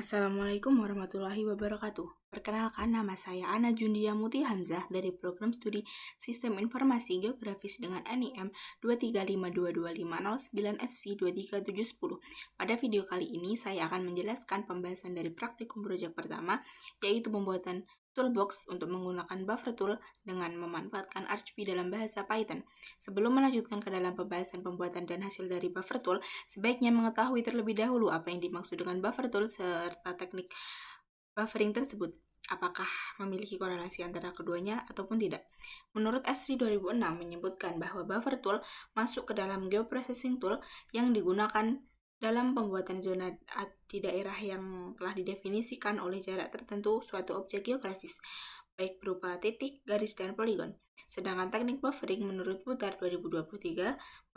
Assalamualaikum warahmatullahi wabarakatuh. Perkenalkan, nama saya Ana Jundia Muti Hamzah dari Program Studi Sistem Informasi Geografis dengan NIM 235225009SV23710. Pada video kali ini, saya akan menjelaskan pembahasan dari praktikum proyek pertama, yaitu pembuatan toolbox untuk menggunakan buffer tool dengan memanfaatkan RGB dalam bahasa Python. Sebelum melanjutkan ke dalam pembahasan pembuatan dan hasil dari buffer tool, sebaiknya mengetahui terlebih dahulu apa yang dimaksud dengan buffer tool serta teknik buffering tersebut. Apakah memiliki korelasi antara keduanya ataupun tidak? Menurut Esri 2006 menyebutkan bahwa buffer tool masuk ke dalam geoprocessing tool yang digunakan dalam pembuatan zona di daerah yang telah didefinisikan oleh jarak tertentu suatu objek geografis, baik berupa titik, garis, dan poligon. Sedangkan teknik buffering menurut Butar 2023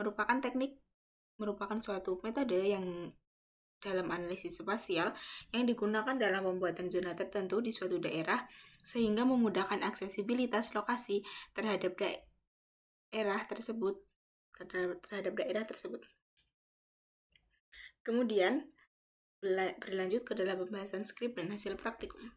merupakan suatu metode yang dalam analisis spasial yang digunakan dalam pembuatan zona tertentu di suatu daerah sehingga memudahkan aksesibilitas lokasi terhadap daerah tersebut. Kemudian berlanjut ke dalam pembahasan skrip dan hasil praktikum.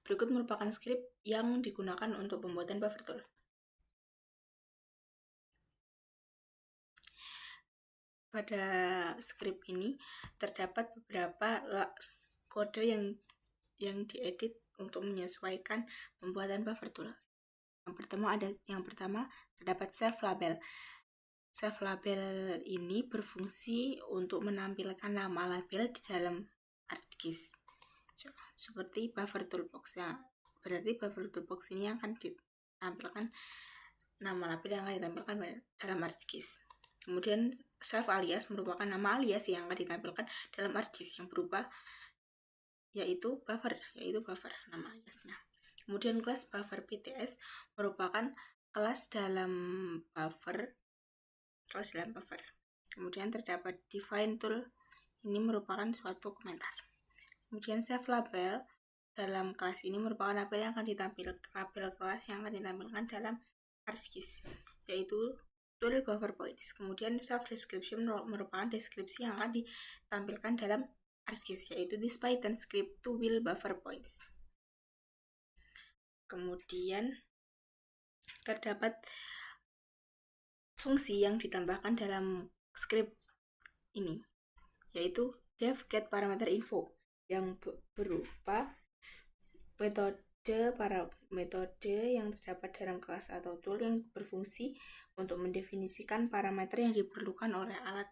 Berikut merupakan skrip yang digunakan untuk pembuatan buffer tool. Pada skrip ini terdapat beberapa kode yang diedit untuk menyesuaikan pembuatan buffer tool. Yang pertama terdapat self label. Self label ini berfungsi untuk menampilkan nama label di dalam ArcGIS. Seperti buffer toolbox ya. Berarti buffer toolbox ini akan ditampilkan nama label yang akan ditampilkan dalam ArcGIS. Kemudian self alias merupakan nama alias yang akan ditampilkan dalam ArcGIS yang berubah yaitu buffer nama aliasnya. Kemudian kelas buffer PTS merupakan kelas dalam buffer. Kemudian terdapat define tool, ini merupakan suatu komentar. Kemudian self label dalam kelas ini merupakan label kelas yang akan ditampilkan dalam ArcGIS, yaitu tool buffer points. Kemudian self description merupakan deskripsi yang akan ditampilkan dalam ArcGIS, yaitu this Python script to will buffer points. Kemudian terdapat fungsi yang ditambahkan dalam skrip ini, yaitu def get parameter info yang berupa metode yang terdapat dalam kelas atau tool yang berfungsi untuk mendefinisikan parameter yang diperlukan oleh alat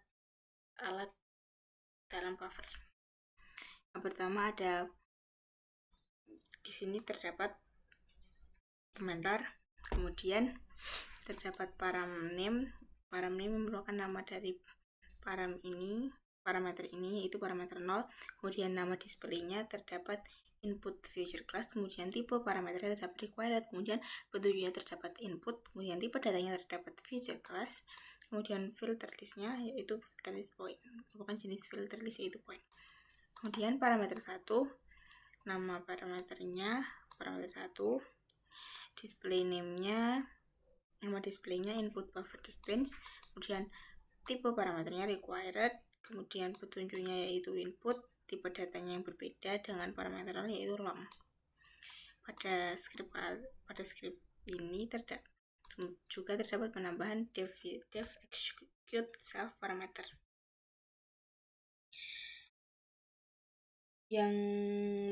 dalam buffer. Yang pertama ada di sini terdapat komentar, kemudian terdapat param name merupakan nama dari parameter ini yaitu parameter 0, kemudian nama display-nya terdapat input feature class, kemudian tipe parameternya terdapat required, kemudian petunjuknya terdapat input, kemudian tipe datanya terdapat feature class, kemudian filter list-nya yaitu filter list point, merupakan jenis filter list yaitu point. Kemudian parameter 1, nama parameternya parameter 1, display name-nya, nama display-nya input buffer distance, kemudian tipe parameternya required, kemudian petunjuknya yaitu input, tipe datanya yang berbeda dengan parameter yaitu long. Pada skrip ini juga terdapat penambahan def execute self parameter yang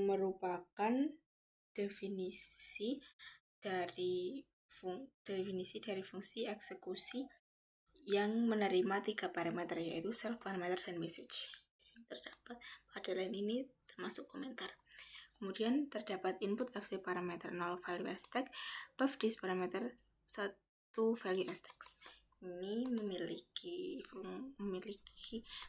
merupakan definisi dari fungsi eksekusi yang menerima 3 parameter yaitu self parameter dan message. Di sini terdapat pada line ini termasuk komentar. Kemudian terdapat input fc parameter 0 value as text, buff dis parameter 1 value as text. Ini memiliki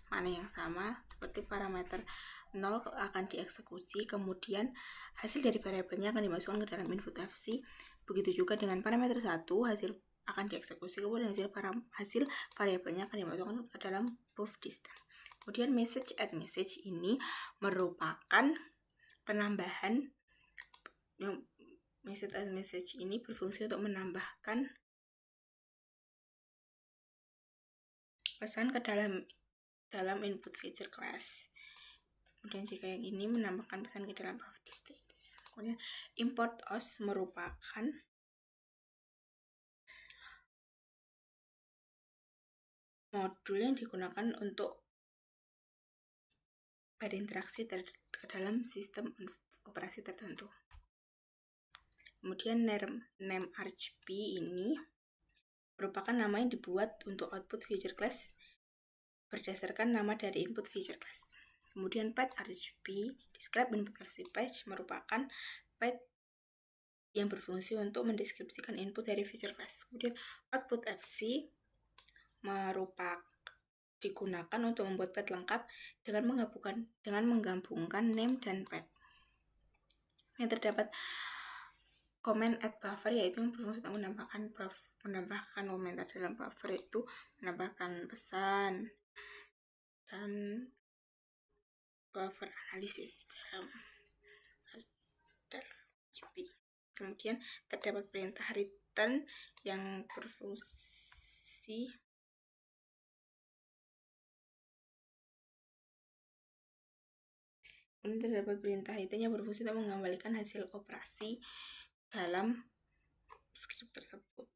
mana yang sama, seperti parameter 0 akan dieksekusi, kemudian hasil dari variabelnya akan dimasukkan ke dalam input fc. Begitu juga dengan parameter 1, hasil akan dieksekusi, kemudian hasil variabelnya akan dimasukkan ke dalam buff distance. Kemudian message ini merupakan penambahan. Message ini berfungsi untuk menambahkan pesan ke dalam input feature class. Kemudian jika yang ini menambahkan pesan ke dalam buffer distance. Kemudian import os merupakan modul yang digunakan untuk berinteraksi ke dalam sistem operasi tertentu. Kemudian name RGB ini merupakan nama yang dibuat untuk output feature class berdasarkan nama dari input feature class. Kemudian path RGB describe input FC page merupakan path yang berfungsi untuk mendeskripsikan input dari feature class. Kemudian output FC digunakan untuk membuat path lengkap dengan menggabungkan name dan path. Yang terdapat comment add buffer yaitu yang berfungsi untuk menambahkan komentar dalam buffer, yaitu menambahkan pesan dan buffer analisis dalam RGB. Kemudian terdapat perintah return yang berfungsi untuk mengembalikan hasil operasi dalam script tersebut.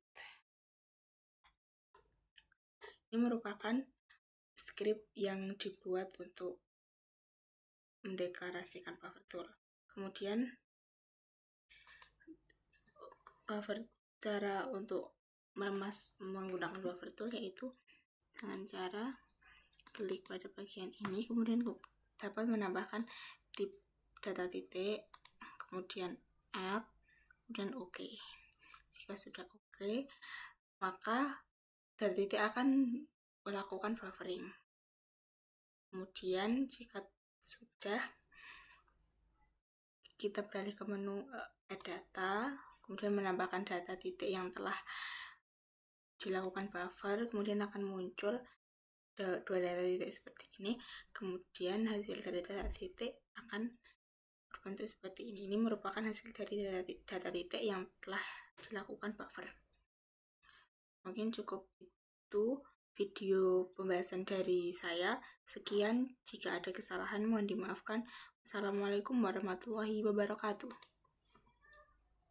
Ini merupakan script yang dibuat untuk mendeklarasikan buffer tool. Kemudian cara untuk menggunakan buffer tool yaitu dengan cara klik pada bagian ini, kemudian dapat menambahkan data titik, kemudian add, kemudian OK. Jika sudah OK, maka data titik akan melakukan buffering. Kemudian jika sudah, kita beralih ke menu add data, kemudian menambahkan data titik yang telah dilakukan buffer, kemudian akan muncul dua data titik seperti ini. Kemudian hasil dari data titik akan berbentuk seperti ini. Ini merupakan hasil dari data titik yang telah dilakukan buffer. Mungkin cukup itu video pembahasan dari saya. Sekian, jika ada kesalahan mohon dimaafkan. Wassalamualaikum warahmatullahi wabarakatuh.